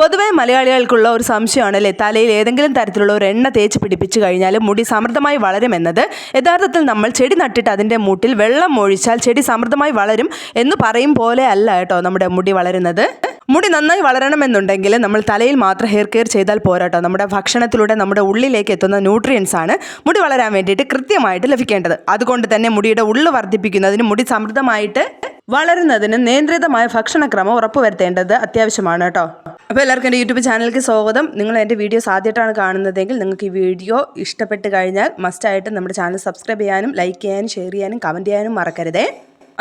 പൊതുവെ മലയാളികൾക്കുള്ള ഒരു സംശയമാണല്ലേ, തലയിൽ ഏതെങ്കിലും തരത്തിലുള്ള ഒരു എണ്ണ തേച്ച് പിടിപ്പിച്ചു കഴിഞ്ഞാൽ മുടി സമൃദ്ധമായി വളരുമെന്നത്. യഥാർത്ഥത്തിൽ നമ്മൾ ചെടി നട്ടിട്ട് അതിൻ്റെ മൂട്ടിൽ വെള്ളം ഒഴിച്ചാൽ ചെടി സമൃദ്ധമായി വളരും എന്ന് പറയും പോലെ അല്ല കേട്ടോ നമ്മുടെ മുടി വളരുന്നത്. മുടി നന്നായി വളരണമെന്നുണ്ടെങ്കിൽ നമ്മൾ തലയിൽ മാത്രം ഹെയർ കെയർ ചെയ്താൽ പോരാട്ടോ. നമ്മുടെ ഭക്ഷണത്തിലൂടെ നമ്മുടെ ഉള്ളിലേക്ക് എത്തുന്ന ന്യൂട്രിയൻസ് ആണ് മുടി വളരാൻ വേണ്ടിയിട്ട് കൃത്യമായിട്ട് ലഭിക്കേണ്ടത്. അതുകൊണ്ട് തന്നെ മുടിയുടെ ഉള്ളു വർദ്ധിപ്പിക്കുന്നതിന്, മുടി സമൃദ്ധമായിട്ട് വളരുന്നതിന് നിയന്ത്രിതമായ ഭക്ഷണക്രമം ഉറപ്പുവരുത്തേണ്ടത് അത്യാവശ്യമാണ് കേട്ടോ. അപ്പോൾ എല്ലാവർക്കും എൻ്റെ യൂട്യൂബ് ചാനലിലേക്ക് സ്വാഗതം. നിങ്ങൾ എൻ്റെ വീഡിയോസ് ആദ്യമായിട്ടാണ് കാണുന്നതെങ്കിൽ നിങ്ങൾക്ക് ഈ വീഡിയോ ഇഷ്ടപ്പെട്ട് കഴിഞ്ഞാൽ മസ്റ്റായിട്ട് നമ്മുടെ ചാനൽ സബ്സ്ക്രൈബ് ചെയ്യാനും ലൈക്ക് ചെയ്യാനും ഷെയർ ചെയ്യാനും കമൻറ്റ് ചെയ്യാനും മറക്കരുതേ.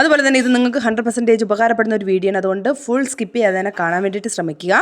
അതുപോലെ തന്നെ ഇത് നിങ്ങൾക്ക് 100% ഉപകാരപ്പെടുന്ന ഒരു വീഡിയോ ആണ്. അതുകൊണ്ട് ഫുൾ സ്കിപ്പ് ചെയ്യാതെ തന്നെ കാണാൻ വേണ്ടിയിട്ട് ശ്രമിക്കുക.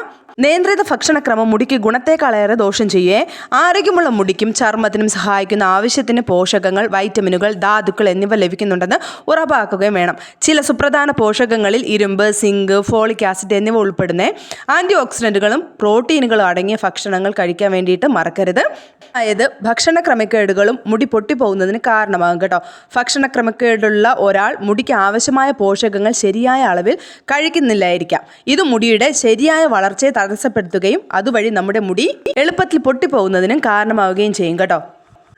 നിയന്ത്രിത ഭക്ഷണക്രമം മുടിക്ക് ഗുണത്തേക്കാളേറെ ദോഷം ചെയ്യേ. ആരോഗ്യമുള്ള മുടിക്കും ചർമ്മത്തിനും സഹായിക്കുന്ന ആവശ്യത്തിന് പോഷകങ്ങൾ, വൈറ്റമിനുകൾ, ധാതുക്കൾ എന്നിവ ലഭിക്കുന്നുണ്ടെന്ന് ഉറപ്പാക്കുകയും വേണം. ചില സുപ്രധാന പോഷകങ്ങളിൽ ഇരുമ്പ്, സിങ്ക്, ഫോളിക് ആസിഡ് എന്നിവ ഉൾപ്പെടുന്ന ആൻറ്റി ഓക്സിഡൻറ്റുകളും പ്രോട്ടീനുകളും അടങ്ങിയ ഭക്ഷണങ്ങൾ കഴിക്കാൻ വേണ്ടിയിട്ട് മറക്കരുത്. അതായത് ഭക്ഷണ ക്രമക്കേടുകളും മുടി പൊട്ടിപ്പോകുന്നതിന് കാരണമാകും കേട്ടോ. ഭക്ഷണ ക്രമക്കേടുള്ള ഒരാൾ മുടിക്ക് ആവശ്യമായ പോഷകങ്ങൾ ശരിയായ അളവിൽ കഴിക്കുന്നില്ലായിരിക്കാം. ഇത് മുടിയുടെ ശരിയായ വളർച്ചയെ തടസ്സപ്പെടുത്തുകയും അതുവഴി നമ്മുടെ മുടി എളുപ്പത്തിൽ പൊട്ടിപ്പോകുന്നതിനും കാരണമാവുകയും ചെയ്യും കേട്ടോ.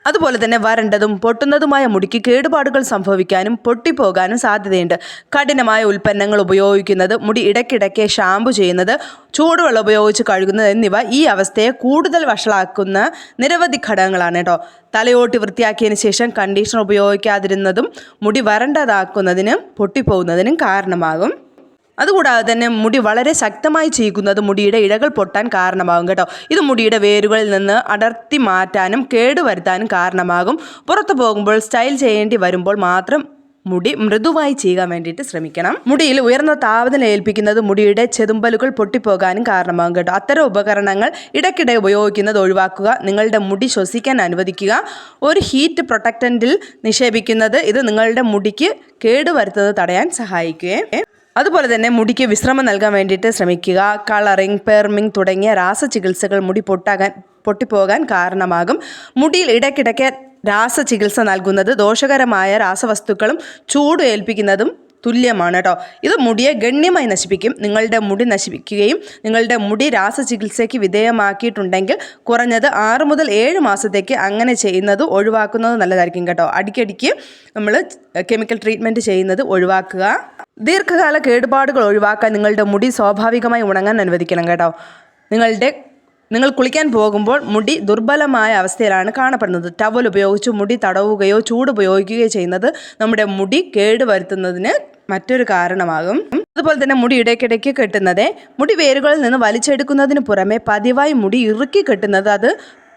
അതുപോലെ തന്നെ വരണ്ടതും പൊട്ടുന്നതുമായ മുടിക്ക് കേടുപാടുകൾ സംഭവിക്കാനും പൊട്ടിപ്പോകാനും സാധ്യതയുണ്ട്. കഠിനമായ ഉൽപ്പന്നങ്ങൾ ഉപയോഗിക്കുന്നത്, മുടി ഇടയ്ക്കിടയ്ക്ക് ഷാമ്പു ചെയ്യുന്നത്, ചൂടുവെള്ളം ഉപയോഗിച്ച് കഴുകുന്നത് എന്നിവ ഈ അവസ്ഥയെ കൂടുതൽ വഷളാക്കുന്ന നിരവധി ഘടകങ്ങളാണ് കേട്ടോ. തലയോട്ടി വൃത്തിയാക്കിയതിന് ശേഷം കണ്ടീഷണർ ഉപയോഗിക്കാതിരുന്നതും മുടി വരണ്ടതാക്കുന്നതിനും പൊട്ടിപ്പോകുന്നതിനും കാരണമാകും. അതുകൂടാതെ തന്നെ മുടി വളരെ ശക്തമായി ചീകുന്നത് മുടിയുടെ ഇഴകൾ പൊട്ടാൻ കാരണമാകും കേട്ടോ. ഇത് മുടിയുടെ വേരുകളിൽ നിന്ന് അടർത്തി മാറ്റാനും കേടുവരുത്താനും കാരണമാകും. പുറത്തു പോകുമ്പോൾ സ്റ്റൈൽ ചെയ്യേണ്ടി വരുമ്പോൾ മാത്രം മുടി മൃദുവായി ചെയ്യാൻ വേണ്ടിയിട്ട് ശ്രമിക്കണം. മുടിയിൽ ഉയർന്ന താപനില ഏൽപ്പിക്കുന്നത് മുടിയുടെ ചെതുമ്പലുകൾ പൊട്ടിപ്പോകാനും കാരണമാകും കേട്ടോ. അത്തരം ഉപകരണങ്ങൾ ഇടയ്ക്കിടെ ഉപയോഗിക്കുന്നത് ഒഴിവാക്കുക. നിങ്ങളുടെ മുടി ശ്വസിക്കാൻ അനുവദിക്കുക. ഒരു ഹീറ്റ് പ്രൊട്ടക്റ്റന്റിൽ നിക്ഷേപിക്കുന്നത് ഇത് നിങ്ങളുടെ മുടിക്ക് കേടുവരുത്തുന്നത് തടയാൻ സഹായിക്കുകയും. അതുപോലെ തന്നെ മുടിക്ക് വിശ്രമം നൽകാൻ വേണ്ടിയിട്ട് ശ്രമിക്കുക. കളറിങ്, പെർമിങ് തുടങ്ങിയ രാസചികിത്സകൾ മുടി പൊട്ടിപ്പോകാൻ കാരണമാകും. മുടിയിൽ ഇടയ്ക്കിടയ്ക്ക് രാസചികിത്സ നൽകുന്നത് ദോഷകരമായ രാസവസ്തുക്കളും ചൂട് ഏൽപ്പിക്കുന്നതും തുല്യമാണ് കേട്ടോ. ഇത് മുടിയെ ഗണ്യമായി നശിപ്പിക്കും. നിങ്ങളുടെ മുടി നശിപ്പിക്കുകയും നിങ്ങളുടെ മുടി രാസചികിത്സയ്ക്ക് വിധേയമാക്കിയിട്ടുണ്ടെങ്കിൽ കുറഞ്ഞത് 6 മുതൽ 7 മാസത്തേക്ക് അങ്ങനെ ചെയ്യുന്നത് ഒഴിവാക്കുന്നത് നല്ലതായിരിക്കും കേട്ടോ. അടിക്കടിക്ക് നമ്മൾ കെമിക്കൽ ട്രീറ്റ്മെൻറ്റ് ചെയ്യുന്നത് ഒഴിവാക്കുക. ദീർഘകാല കേടുപാടുകൾ ഒഴിവാക്കാൻ നിങ്ങളുടെ മുടി സ്വാഭാവികമായി ഉണങ്ങാൻ അനുവദിക്കണം കേട്ടോ. നിങ്ങൾ കുളിക്കാൻ പോകുമ്പോൾ മുടി ദുർബലമായ അവസ്ഥയിലാണ് കാണപ്പെടുന്നത്. ടവൽ ഉപയോഗിച്ച് മുടി തടവുകയോ ചൂട് ഉപയോഗിക്കുകയോ ചെയ്യുന്നത് നമ്മുടെ മുടി കേടുവരുത്തുന്നതിന് മറ്റൊരു കാരണമാകും. അതുപോലെ തന്നെ മുടി ഇടയ്ക്കിടയ്ക്ക് കെട്ടുന്നത് മുടി വേരുകളിൽ നിന്ന് വലിച്ചെടുക്കുന്നതിന് പുറമെ പതിവായി മുടി ഇറുക്കി കെട്ടുന്നത് അത്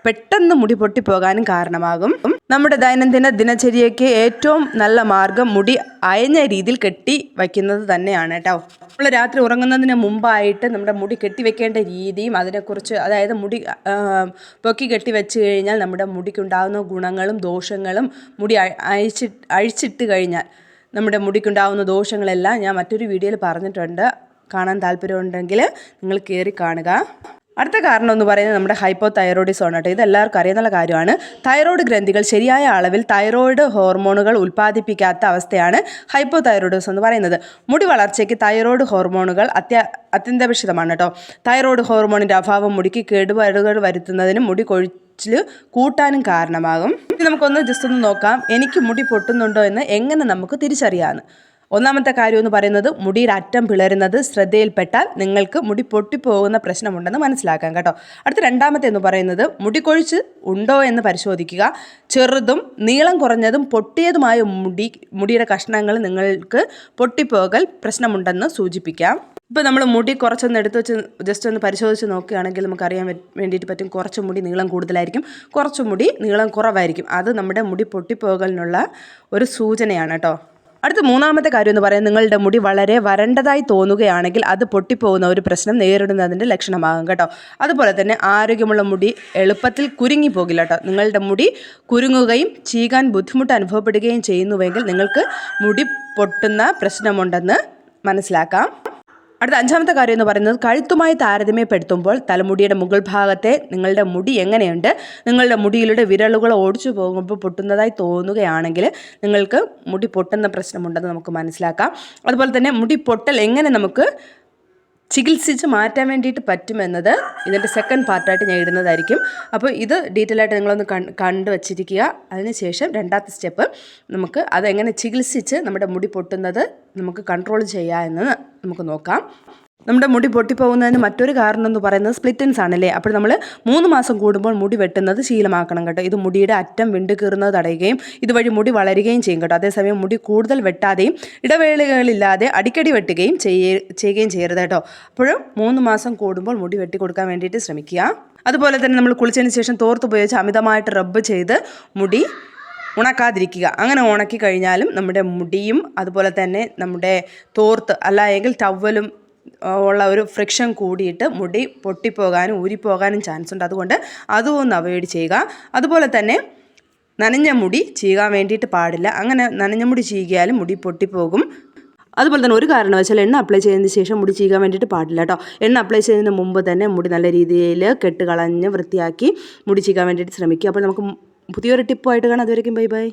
പെട്ടെന്ന് മുടി പൊട്ടിപ്പോകാനും കാരണമാകും. നമ്മുടെ ദൈനംദിന ദിനചര്യയ്ക്ക് ഏറ്റവും നല്ല മാർഗം മുടി അയഞ്ഞ രീതിയിൽ കെട്ടി വയ്ക്കുന്നത് തന്നെയാണ് കേട്ടോ. നമ്മൾ രാത്രി ഉറങ്ങുന്നതിന് മുമ്പായിട്ട് നമ്മുടെ മുടി കെട്ടിവെക്കേണ്ട രീതിയും അതിനെക്കുറിച്ച്, അതായത് മുടി പൊക്കി കെട്ടി വെച്ച് കഴിഞ്ഞാൽ നമ്മുടെ മുടിക്കുണ്ടാകുന്ന ഗുണങ്ങളും ദോഷങ്ങളും, മുടി അഴിച്ചിട്ട് കഴിഞ്ഞാൽ നമ്മുടെ മുടിക്കുണ്ടാകുന്ന ദോഷങ്ങളെല്ലാം ഞാൻ മറ്റൊരു വീഡിയോയിൽ പറഞ്ഞിട്ടുണ്ട്. കാണാൻ താല്പര്യമുണ്ടെങ്കിൽ നിങ്ങൾ കയറി കാണുക. അടുത്ത കാരണം എന്ന് പറയുന്നത് നമ്മുടെ ഹൈപ്പോ തൈറോയിഡിസം ആണ് കേട്ടോ. ഇതെല്ലാവർക്കും അറിയുന്ന കാര്യമാണ്. തൈറോയ്ഡ് ഗ്രന്ഥികൾ ശരിയായ അളവിൽ തൈറോയ്ഡ് ഹോർമോണുകൾ ഉൽപ്പാദിപ്പിക്കാത്ത അവസ്ഥയാണ് ഹൈപ്പോ തൈറോയിഡിസം എന്ന് പറയുന്നത്. മുടി വളർച്ചയ്ക്ക് തൈറോയ്ഡ് ഹോർമോണുകൾ അത്യന്താപേക്ഷിതമാണ് കേട്ടോ. തൈറോയ്ഡ് ഹോർമോണിൻ്റെ അഭാവം മുടിക്ക് കേടുപാടുകൾ വരുത്തുന്നതിനും മുടി കൊഴിച്ചിൽ കൂട്ടാനും കാരണമാകും. ഇനി നമുക്കൊന്ന് ജസ്റ്റ് ഒന്ന് നോക്കാം, എനിക്ക് മുടി പൊട്ടുന്നുണ്ടോ എന്ന് എങ്ങനെ നമുക്ക് തിരിച്ചറിയാമെന്ന്. ഒന്നാമത്തെ കാര്യം എന്ന് പറയുന്നത് മുടിയുടെ അറ്റം പിളരുന്നത് ശ്രദ്ധയിൽപ്പെട്ടാൽ നിങ്ങൾക്ക് മുടി പൊട്ടിപ്പോകുന്ന പ്രശ്നമുണ്ടെന്ന് മനസ്സിലാക്കാം കേട്ടോ. അടുത്ത രണ്ടാമത്തെ എന്ന് പറയുന്നത് മുടി കൊഴിച്ച് ഉണ്ടോ എന്ന് പരിശോധിക്കുക. ചെറുതും നീളം കുറഞ്ഞതും പൊട്ടിയതുമായ മുടിയുടെ കഷ്ണങ്ങൾ നിങ്ങൾക്ക് പൊട്ടിപ്പോകൽ പ്രശ്നമുണ്ടെന്ന് സൂചിപ്പിക്കാം. ഇപ്പോൾ നമ്മൾ മുടി കുറച്ചൊന്ന് എടുത്ത് വെച്ച് ജസ്റ്റ് ഒന്ന് പരിശോധിച്ച് നോക്കുകയാണെങ്കിൽ നമുക്കറിയാൻ വേണ്ടിയിട്ട് പറ്റും. കുറച്ച് മുടി നീളം കൂടുതലായിരിക്കും, കുറച്ച് മുടി നീളം കുറവായിരിക്കും. അത് നമ്മുടെ മുടി പൊട്ടിപ്പോകലിനുള്ള ഒരു സൂചനയാണ് കേട്ടോ. അടുത്ത മൂന്നാമത്തെ കാര്യം എന്ന് പറയുന്നത് നിങ്ങളുടെ മുടി വളരെ വരണ്ടതായി തോന്നുകയാണെങ്കിൽ അത് പൊട്ടിപ്പോകുന്ന ഒരു പ്രശ്നം നേരിടുന്നതിൻ്റെ ലക്ഷണമാകും കേട്ടോ. അതുപോലെ തന്നെ ആരോഗ്യമുള്ള മുടി എളുപ്പത്തിൽ കുരുങ്ങി പോകില്ല കേട്ടോ. നിങ്ങളുടെ മുടി കുരുങ്ങുകയും ചീകാൻ ബുദ്ധിമുട്ട് അനുഭവപ്പെടുകയും ചെയ്യുന്നുവെങ്കിൽ നിങ്ങൾക്ക് മുടി പൊട്ടുന്ന പ്രശ്നമുണ്ടെന്ന് മനസ്സിലാക്കാം. അടുത്ത അഞ്ചാമത്തെ കാര്യം എന്ന് പറയുന്നത് കഴുത്തുമായി താരതമ്യപ്പെടുത്തുമ്പോൾ തലമുടിയുടെ മുകൾ ഭാഗത്തെ നിങ്ങളുടെ മുടി എങ്ങനെയുണ്ട്, നിങ്ങളുടെ മുടിയിലൂടെ വിരലുകൾ ഓടിച്ചു പോകുമ്പോൾ പൊട്ടുന്നതായി തോന്നുകയാണെങ്കിൽ നിങ്ങൾക്ക് മുടി പൊട്ടുന്ന പ്രശ്നമുണ്ടെന്ന് നമുക്ക് മനസ്സിലാക്കാം. അതുപോലെ തന്നെ മുടി പൊട്ടൽ എങ്ങനെ നമുക്ക് ചികിത്സിച്ച് മാറ്റാൻ വേണ്ടിയിട്ട് പറ്റുമെന്നത് ഇതിൻ്റെ സെക്കൻഡ് പാർട്ടായിട്ട് ഞാൻ ഇടുന്നതായിരിക്കും. അപ്പോൾ ഇത് ഡീറ്റെയിൽ ആയിട്ട് നിങ്ങളൊന്ന് കണ്ടു വച്ചിരിക്കുക. അതിനുശേഷം രണ്ടാമത്തെ സ്റ്റെപ്പ് നമുക്ക് അതെങ്ങനെ ചികിത്സിച്ച് നമ്മുടെ മുടി പൊട്ടുന്നത് നമുക്ക് കൺട്രോൾ ചെയ്യുക എന്ന് നമുക്ക് നോക്കാം. നമ്മുടെ മുടി പൊട്ടിപ്പോകുന്നതിന് മറ്റൊരു കാരണം എന്ന് പറയുന്നത് സ്പ്ലിറ്റൻസ് ആണല്ലേ. അപ്പോൾ നമ്മൾ 3 മാസം കൂടുമ്പോൾ മുടി വെട്ടുന്നത് ശീലമാക്കണം കേട്ടോ. ഇത് മുടിയുടെ അറ്റം വിണ്ടു കീറുന്നത് തടയുകയും ഇതുവഴി മുടി വളരുകയും ചെയ്യും കേട്ടോ. അതേസമയം മുടി കൂടുതൽ വെട്ടാതെയും ഇടവേളകളില്ലാതെ അടിക്കടി വെട്ടുകയും ചെയ്യുകയും ചെയ്യരുത് കേട്ടോ. അപ്പോഴും 3 മാസം കൂടുമ്പോൾ മുടി വെട്ടി കൊടുക്കാൻ വേണ്ടിയിട്ട് ശ്രമിക്കുക. അതുപോലെ തന്നെ നമ്മൾ കുളിച്ചതിന് ശേഷം തോർത്ത് ഉപയോഗിച്ച് അമിതമായിട്ട് റബ്ബ് ചെയ്ത് മുടി ഉണക്കാതിരിക്കുക. അങ്ങനെ ഉണക്കി കഴിഞ്ഞാലും നമ്മുടെ മുടിയും അതുപോലെ തന്നെ നമ്മുടെ തോർത്ത് അല്ലെങ്കിൽ ടവലും ഉള്ള ഒരു ഫ്രിക്ഷൻ കൂടിയിട്ട് മുടി പൊട്ടിപ്പോകാനും ഊരിപ്പോകാനും ചാൻസ് ഉണ്ട്. അതുകൊണ്ട് അതും ഒന്ന് അവോയ്ഡ് ചെയ്യുക. അതുപോലെ തന്നെ നനഞ്ഞ മുടി ചീകാൻ വേണ്ടിയിട്ട് പാടില്ല. അങ്ങനെ നനഞ്ഞ മുടി ചീകിയാലും മുടി പൊട്ടിപ്പോകും. അതുപോലെ തന്നെ ഒരു കാരണവശാൽ എണ്ണ അപ്ലൈ ചെയ്തതിന് ശേഷം മുടി ചീകാൻ വേണ്ടിയിട്ട് പാടില്ല കേട്ടോ. എണ്ണ അപ്ലൈ ചെയ്യുന്നതിന് മുമ്പ് തന്നെ മുടി നല്ല രീതിയിൽ കെട്ട് കളഞ്ഞ് വൃത്തിയാക്കി മുടി ചീകാൻ വേണ്ടിയിട്ട് ശ്രമിക്കുക. അപ്പോൾ നമുക്ക് പുതിയൊരു ടിപ്പുമായിട്ട് കാണാം. അതുവരെയും ബൈ ബൈ.